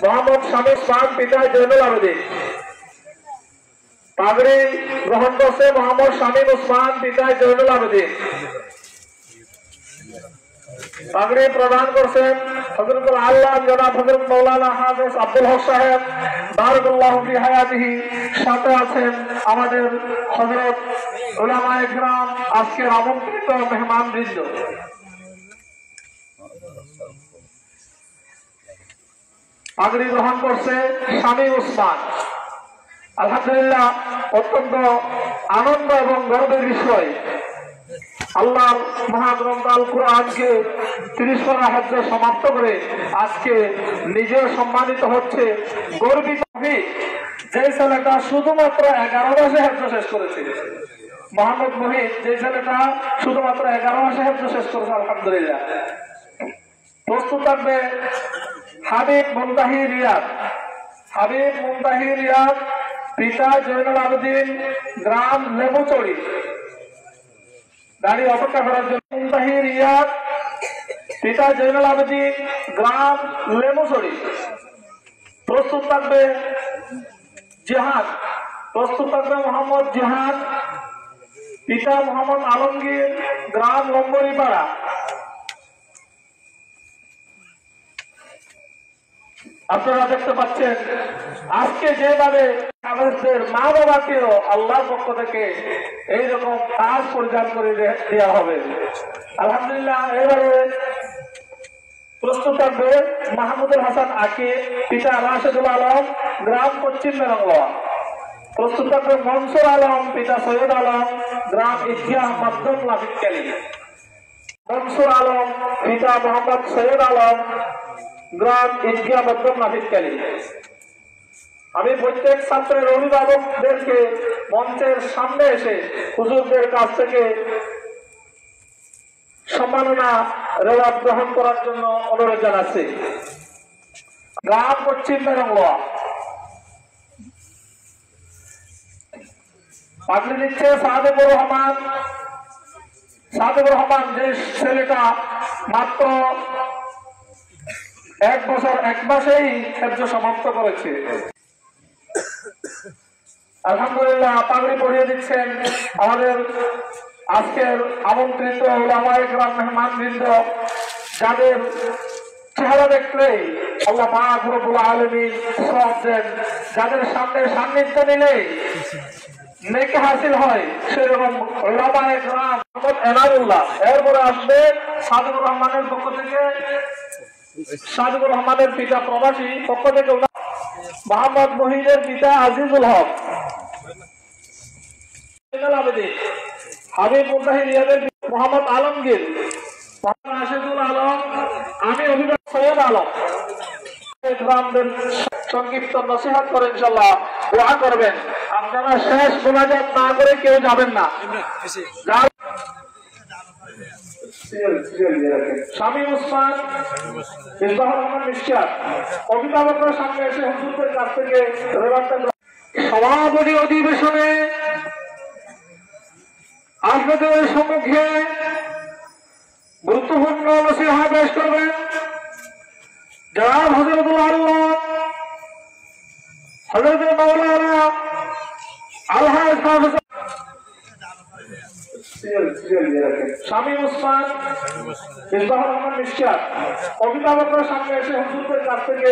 মোহাম্মদ শামীম ওসমান পিতা জয়নুল আবেদিন। পাগড়ি গ্রহণ করছে মোহাম্মদ শামীম ওসমান পিতা জয়নুল আবেদিন। পাগড়ি প্রদান করছেন হযরতুল আল্লাহ জনাব হযরত মাওলানা হাফেজ আব্দুল হক সাহেব বারাকাল্লাহু ফি হায়াতিহি। সাথে আছেন আমাদের হযরত উলামায়ে কিরাম, আজকের আমন্ত্রিত মেহমানবৃন্দ। পাগড়ি গ্রহণ করছে শামীম ওসমান। আলহামদুলিল্লাহ, অত্যন্ত আনন্দ এবং গর্বের বিষয়। আল্লাহর মহাগ্রন্থ আল কুরআনকে 30 পারা হজ্জ সমাপ্ত করে আজকে নিজেও সম্মানিত হচ্ছে। গর্বিত যে ছেলেটা শুধুমাত্র 11 মাসে হজ্জ শেষ করেছে, মোহাম্মদ মহিদ, যে ছেলেটা শুধুমাত্র 11 মাসে হজ্জ শেষ করেছে। আলহামদুলিল্লাহ। প্রস্তুত থাকবে হাবিব মুনতাহি রিয়াদ। হাবিব মুনতাহি রিয়াদ পিতা জয়নুল আবেদিন, গ্রাম লেবুচড়ি। গাড়ি অপেক্ষা করার জন্য মুনতাহি রিয়াদ পিতা জয়নুল আবেদিন, গ্রাম লেবুচড়ি। প্রস্তুত থাকবে জিহাদ। প্রস্তুত থাকবে মোহাম্মদ জিহাদ পিতা মোহাম্মদ আলমগীর, গ্রাম লম্বরিপাড়া। আপনারা দেখতে পাচ্ছেন আজকে যেভাবে আমাদের মা বাবাকেও আল্লাহর পক্ষ থেকে এইরকম কাজ পরিধান করে দেওয়া হবে। আলহামদুলিল্লাহ। এবারে প্রস্তুত থাকবে মাহমুদুল হাসান আকিব পিতা রাশেদুল আলম, গ্রাম পশ্চিম বেরঙ্গা। প্রস্তুত থাকবে মনসুর আলম পিতা সৈয়দ আলম, গ্রাম ঈদগাহ মাধ্যম লাফিকালি। মনসুর আলম পিতা মোহাম্মদ সৈয়দ আলম, গ্রাম ঈদগাহ মাধ্যম লাফিকালি। আমি প্রত্যেক ছাত্রের অভিভাবকদেরকে মঞ্চের সামনে এসে হুজুরদের কাছ থেকে সম্মাননা রেওয়াজ গ্রহণ করার জন্য অনুরোধ জানাচ্ছি। গ্রাম পশ্চিম বেরঙ্গা। পাগড়ি দিচ্ছে সাদেকুর রহমান। সাদেকুর রহমান, যে ছেলেটা মাত্র 1 বছর 1 মাসেই হজ্জ সমাপ্ত করেছে। আলহামদুলিল্লাহ। পাগড়ি পরিয়ে দিচ্ছেন আমাদের আজকের আমন্ত্রিত উলামায়ে কিরাম মেহমানবৃন্দ, যাদের চেহারা দেখলেই আল্লাহ পাক রব্বুল আলামিন সওয়াব দেন, যাদের সামনে সান্নিধ্য নিলেই নেকি হাসিল হয়, সেরকম উলামায়ে কিরাম। মোহাম্মদ এনারুল্লাহ। এরপরে আসবে সাদেকুর রহমানের পক্ষ থেকে, সাদেকুর রহমানের পিতা প্রবাসী পক্ষ থেকে মোহাম্মদ মহিদের পিতা আজিজুল হক। হাবিব মুনতাহি রিয়াদের মোহাম্মদ আলমগীর, মোহাম্মদ রাশেদুল আলম, আমি অভিভাবক সৈয়দ আলম। সংক্ষিপ্ত নসিহত করে ইনশাআল্লাহ দোয়া করবেন। আপনারা শেষ মোনাজাত না করে কেউ যাবেন না। শামীম ওসমান, ইসবাহুর রহমান মিশকাত, অভিভাবকরা সামনে এসে হুজুরদের কাছ থেকে সমাপনী অধিবেশনে আপনাদের সম্মুখে গুরুত্বপূর্ণ নসিহত পেশ করবেন জনাব হযরতুল আল্লাহ হযরত মাওলানা আলহাজ হাফেজ শামীম ওসমান, ইসবাহুর রহমান মিশকাত, অভিভাবকরা সামনে এসে হুজুরদের কাছ থেকে